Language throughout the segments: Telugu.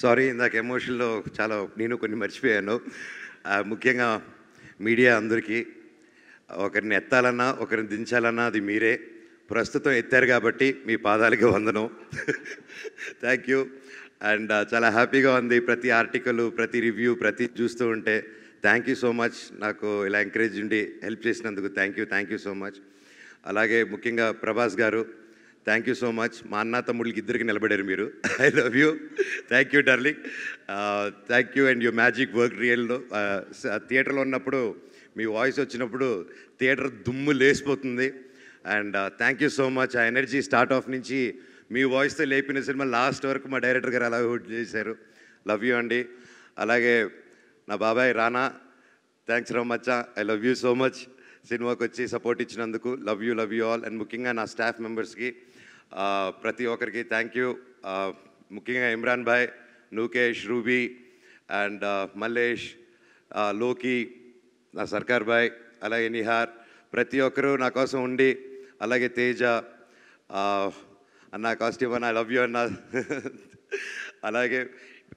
సారీ ఇందాక ఎమోషన్‌లో చాలా నేను కొన్ని మర్చిపోయాను. ముఖ్యంగా మీడియా అందరికీ ఒకరిని ఎత్తాలన్నా, ఒకరిని దించాలన్నా అది మీరే. ప్రస్తుతం ఎత్తారు కాబట్టి మీ పాదాలకి వందనం. Thank you. అండ్ చాలా హ్యాపీగా ఉంది. ప్రతి ఆర్టికల్, ప్రతి రివ్యూ, ప్రతి చూస్తూ ఉంటే థ్యాంక్ యూ సో మచ్. నాకు ఇలా ఎంకరేజ్ ఉండి హెల్ప్ చేసినందుకు థ్యాంక్ యూ సో మచ్. అలాగే ముఖ్యంగా ప్రభాస్ గారు థ్యాంక్ యూ సో మచ్. మా అన్న తమ్ముళ్ళకి ఇద్దరికి నిలబడారు మీరు. I love you. Thank you darling. Thank you and you magic work really. థియేటర్లో ఉన్నప్పుడు మీ వాయిస్ వచ్చినప్పుడు థియేటర్ దుమ్ము లేసిపోతుంది. And thank you so much. ఆ ఎనర్జీ స్టార్ట్ ఆఫ్ నుంచి మీ వాయిస్తో లేపిన సినిమా లాస్ట్ వరకు మా డైరెక్టర్ గారు అలా హోల్డ్ చేశారు. లవ్ యూ అండి. అలాగే నా బాబాయ్ రానా, థ్యాంక్స్ రో much. I love you so much. సినిమాకి వచ్చి సపోర్ట్ ఇచ్చినందుకు లవ్ యూ ఆల్. అండ్ ముఖ్యంగా నా స్టాఫ్ మెంబర్స్కి ప్రతి ఒక్కరికి థ్యాంక్ యూ. ముఖ్యంగా ఇమ్రాన్ భాయ్, నూకేష్, రూబీ అండ్ మల్లేష్, లోకి, నా సర్కార్ భాయ్, అలాగే నిహార్, ప్రతి ఒక్కరూ నా కోసం ఉండి, అలాగే తేజ అన్న కాస్ట్యూమ్ అన్న, ఐ లవ్ యూ అన్న. అలాగే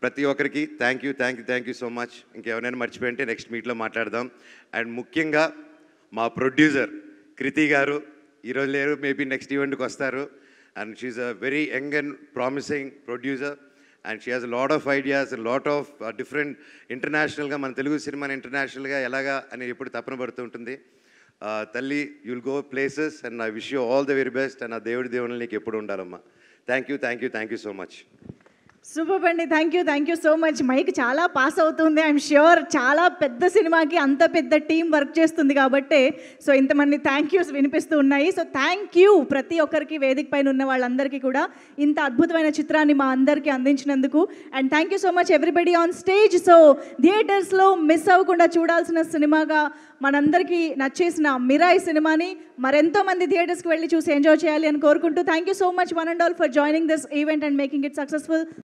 ప్రతి ఒక్కరికి థ్యాంక్ యూ సో మచ్. ఇంకెవరైనా మర్చిపోయింటే నెక్స్ట్ మీట్లో మాట్లాడదాం. అండ్ ముఖ్యంగా మా ప్రొడ్యూసర్ కృతి గారు ఈరోజు లేరు, మేబీ నెక్స్ట్ ఈవెంట్కి వస్తారు. And she's a very young and promising producer and she has lot of ideas, lot of different ఇంటర్నేషనల్గా మన తెలుగు సినిమాని ఇంటర్నేషనల్గా ఎలాగా అని ఎప్పుడు తపన పడుతూ ఉంటుంది. తల్లి, you'll go places and I wish you all the very best. And ఆ దేవుని నీకు ఎప్పుడు ఉండాలమ్మా. Thank you so much. Super అండి. Thank you so much. Mic చాలా పాస్ అవుతుంది. ఐఎమ్ ష్యూర్ చాలా పెద్ద సినిమాకి అంత పెద్ద టీం వర్క్ చేస్తుంది కాబట్టి సో ఇంతమంది థ్యాంక్ యూస్ వినిపిస్తూ ఉన్నాయి. సో థ్యాంక్ యూ ప్రతి ఒక్కరికి, వేదిక పైన ఉన్న వాళ్ళందరికీ కూడా ఇంత అద్భుతమైన చిత్రాన్ని మా అందరికీ అందించినందుకు. And thank you so much everybody on stage. So థియేటర్స్లో మిస్ అవ్వకుండా చూడాల్సిన సినిమాగా మనందరికీ నచ్చేసిన మిరాయి సినిమాని మరెంతో మంది థియేటర్స్కి వెళ్ళి చూసి ఎంజాయ్ చేయాలి అని కోరుకుంటూ thank you so much one and all for joining this event and making it successful.